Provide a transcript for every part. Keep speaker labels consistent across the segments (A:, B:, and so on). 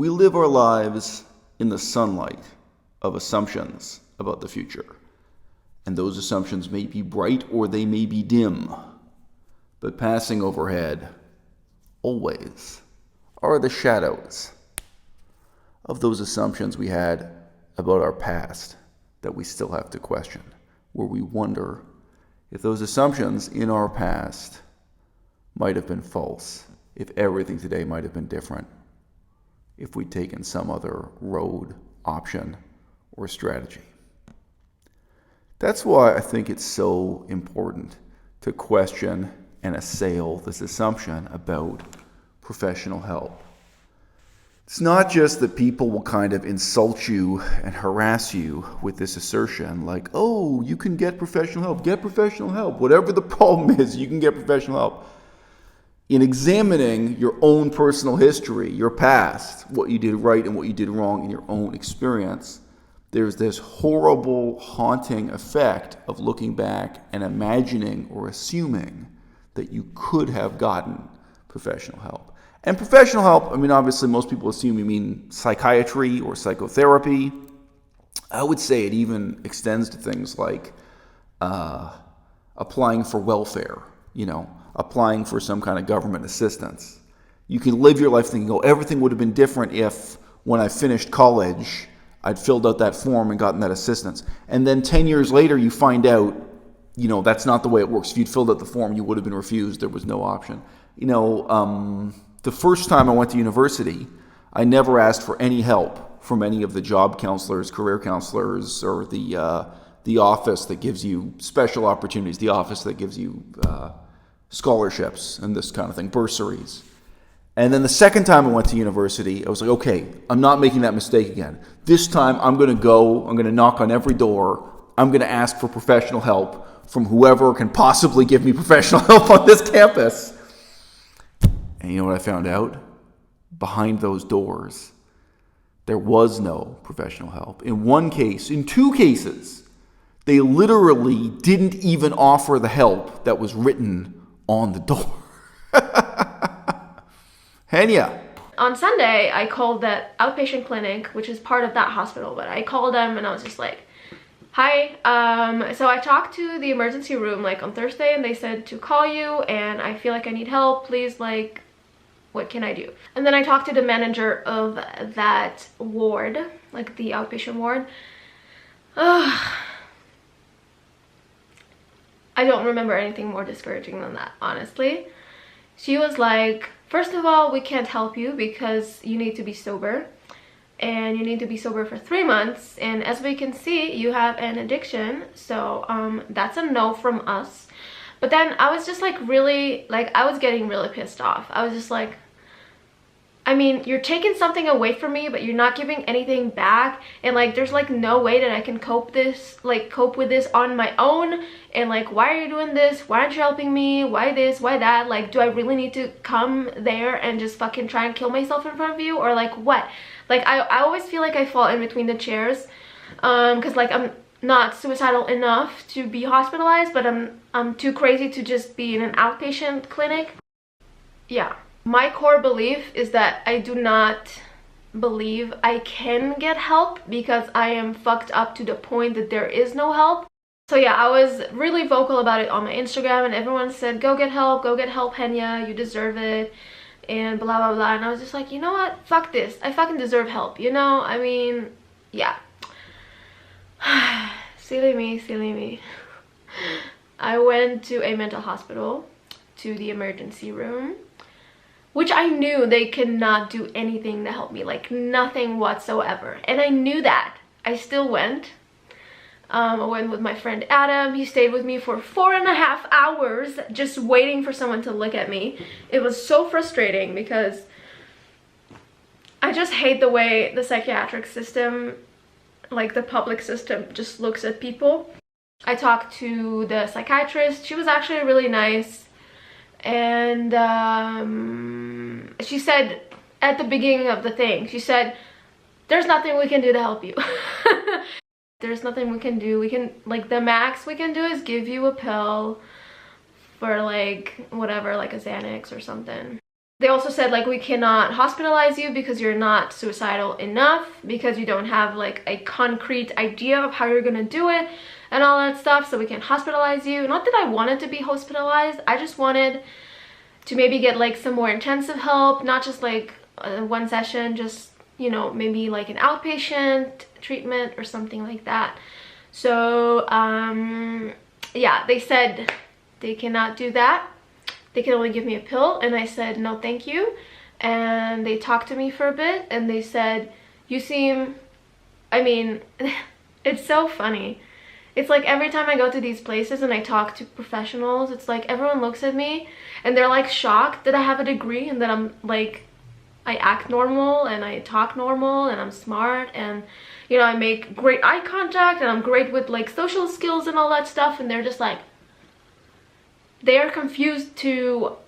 A: We live our lives in the sunlight of assumptions about the future. And those assumptions may be bright or they may be dim. But passing overhead, always, are the shadows of those assumptions we had about our past that we still have to question, where we wonder if those assumptions in our past might have been false, if everything today might have been different, if we'd taken some other road, option, or strategy. That's why I think it's so important to question and assail this assumption about professional help. It's not just that people will kind of insult you and harass you with this assertion like, oh, you can get professional help. Get professional help. Whatever the problem is, you can get professional help. In examining your own personal history, your past, what you did right and what you did wrong in your own experience, there's this horrible, haunting effect of looking back and imagining or assuming that you could have gotten professional help. And professional help, I mean, obviously most people assume you mean psychiatry or psychotherapy. I would say it even extends to things like applying for welfare, applying for some kind of government assistance. You can live your life thinking, oh, everything would have been different if when I finished college, I'd filled out that form and gotten that assistance. And then 10 years later, you find out, that's not the way it works. If you'd filled out the form, you would have been refused. There was no option. The first time I went to university, I never asked for any help from any of the job counselors, career counselors, or the office that gives you special opportunities, the office that gives you scholarships and this kind of thing, bursaries. And then the second time I went to university, I was like, okay, I'm not making that mistake again. This time I'm going to knock on every door. I'm going to ask for professional help from whoever can possibly give me professional help on this campus. And you know what I found out? Behind those doors, there was no professional help. In two cases, they literally didn't even offer the help that was written on the door. Henya.
B: On Sunday, I called that outpatient clinic, which is part of that hospital, but I called them and I was just like, hi, so I talked to the emergency room on Thursday and they said to call you and I feel like I need help, please, what can I do? And then I talked to the manager of that ward, the outpatient ward. I don't remember anything more discouraging than that, honestly. She was like, first of all, we can't help you because you need to be sober. And you need to be sober for 3 months. And as we can see, you have an addiction. So that's a no from us. But then I was just I was getting really pissed off. I was just like, I mean, you're taking something away from me, but you're not giving anything back. And there's no way that I can cope with this on my own. And why are you doing this? Why aren't you helping me? Why this? Why that? Do I really need to come there and just fucking try and kill myself in front of you? Or what? I always feel like I fall in between the chairs. Cause I'm not suicidal enough to be hospitalized, but I'm too crazy to just be in an outpatient clinic. Yeah. My core belief is that I do not believe I can get help because I am fucked up to the point that there is no help. So yeah, I was really vocal about it on my Instagram and everyone said, go get help, Henya, you deserve it, and blah blah blah. And I was just like, you know what, fuck this, I fucking deserve help, I mean, yeah. Silly me. I went to a mental hospital, to the emergency room, which I knew they could not do anything to help me, nothing whatsoever. And I knew that. I still went. I went with my friend Adam. He stayed with me for 4.5 hours just waiting for someone to look at me. It was so frustrating because I just hate the way the psychiatric system, the public system, just looks at people. I talked to the psychiatrist. She was actually really nice. And she said at the beginning of the thing, she said, there's nothing we can do to help you. There's nothing we can do. We can, the max we can do is give you a pill for whatever, a Xanax or something. They also said, like, we cannot hospitalize you because you're not suicidal enough, because you don't have like a concrete idea of how you're gonna do it and all that stuff, so we can't hospitalize you. Not that I wanted to be hospitalized, I just wanted to maybe get like some more intensive help, not just like one session, just, you know, maybe like an outpatient treatment or something like that. So yeah, they said they cannot do that. They can only give me a pill, and I said no thank you. And they talked to me for a bit, and they said, you seem, I mean, it's so funny. It's like every time I go to these places and I talk to professionals, it's like everyone looks at me and they're like shocked that I have a degree and that I'm like, I act normal and I talk normal and I'm smart and, you know, I make great eye contact and I'm great with like social skills and all that stuff, and they're just like, they are confused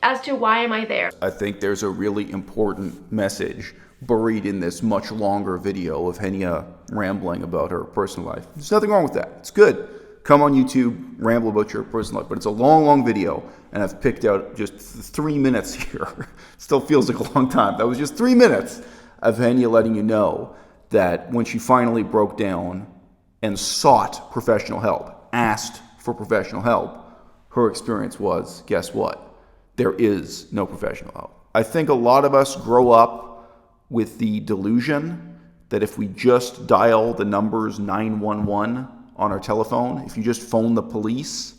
B: as to why am I there.
A: I think there's a really important message buried in this much longer video of Henya rambling about her personal life. There's nothing wrong with that. It's good. Come on YouTube, ramble about your personal life. But it's a long, long video, and I've picked out just 3 minutes here. Still feels like a long time. That was just 3 minutes of Henya letting you know that when she finally broke down and sought professional help, asked for professional help, her experience was, guess what? There is no professional help. I think a lot of us grow up with the delusion that if we just dial the numbers 911 on our telephone, if you just phone the police,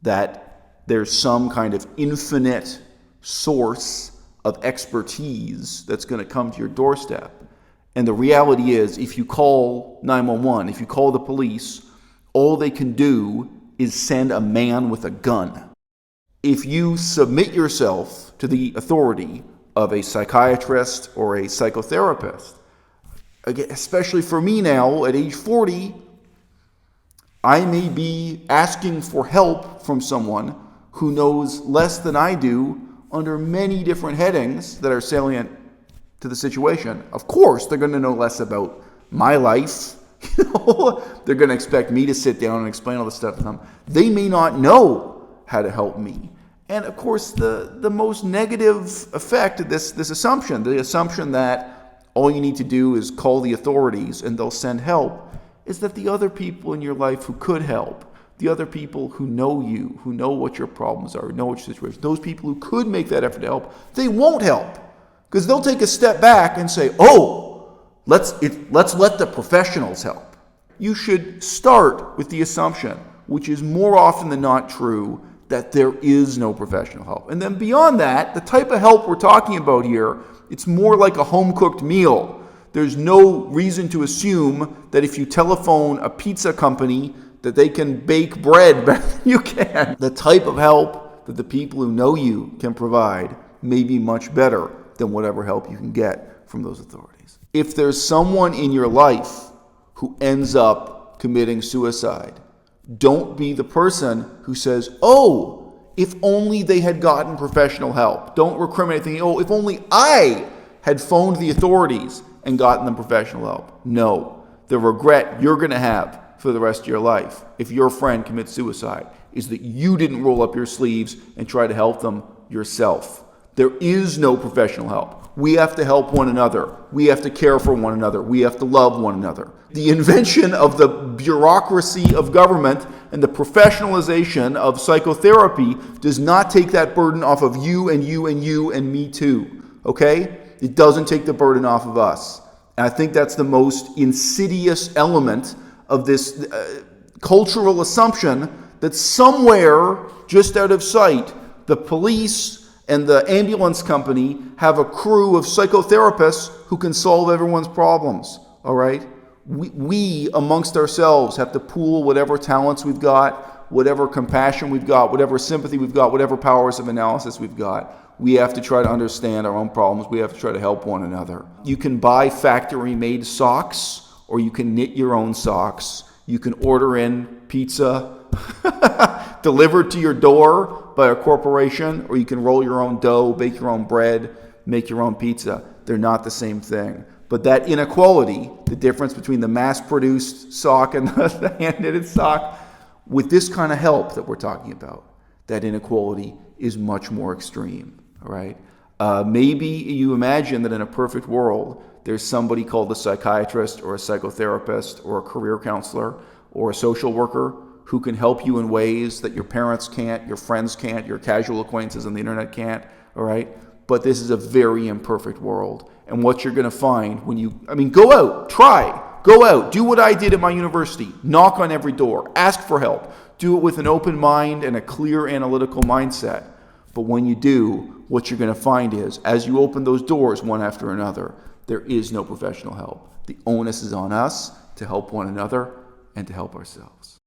A: that there's some kind of infinite source of expertise that's going to come to your doorstep. And the reality is, if you call 911, if you call the police, all they can do is send a man with a gun. If you submit yourself to the authority of a psychiatrist or a psychotherapist, again, especially for me now at age 40, I may be asking for help from someone who knows less than I do under many different headings that are salient to the situation. Of course, they're going to know less about my life. You know, they're going to expect me to sit down and explain all this stuff to them. They may not know how to help me. And of course, the most negative effect of this assumption, the assumption that all you need to do is call the authorities and they'll send help, is that the other people in your life who could help, the other people who know you, who know what your problems are, who know what your situation, those people who could make that effort to help, they won't help. Because they'll take a step back and say, oh, let's let the professionals help. You should start with the assumption, which is more often than not true, that there is no professional help. And then beyond that, the type of help we're talking about here, it's more like a home-cooked meal. There's no reason to assume that if you telephone a pizza company that they can bake bread better than you can. The type of help that the people who know you can provide may be much better than whatever help you can get from those authorities. If there's someone in your life who ends up committing suicide, don't be the person who says, oh, if only they had gotten professional help. Don't recriminate thinking, oh, if only I had phoned the authorities and gotten them professional help. No. The regret you're going to have for the rest of your life if your friend commits suicide is that you didn't roll up your sleeves and try to help them yourself. There is no professional help. We have to help one another. We have to care for one another. We have to love one another. The invention of the bureaucracy of government and the professionalization of psychotherapy does not take that burden off of you and you and you and me too. Okay? It doesn't take the burden off of us. And I think that's the most insidious element of this cultural assumption that somewhere just out of sight, the police and the ambulance company have a crew of psychotherapists who can solve everyone's problems, all right? We amongst ourselves have to pool whatever talents we've got, whatever compassion we've got, whatever sympathy we've got, whatever powers of analysis we've got. We have to try to understand our own problems. We have to try to help one another. You can buy factory-made socks, or you can knit your own socks. You can order in pizza delivered to your door by a corporation, or you can roll your own dough, bake your own bread, make your own pizza. They're not the same thing. But that inequality, the difference between the mass-produced sock and the hand-knitted sock, with this kind of help that we're talking about, that inequality is much more extreme, all right? Maybe you imagine that in a perfect world, there's somebody called a psychiatrist or a psychotherapist or a career counselor or a social worker who can help you in ways that your parents can't, your friends can't, your casual acquaintances on the internet can't, all right? But this is a very imperfect world. And what you're going to find when go out, go out, do what I did at my university, knock on every door, ask for help, do it with an open mind and a clear analytical mindset. But when you do, what you're going to find is, as you open those doors one after another, there is no professional help. The onus is on us to help one another and to help ourselves.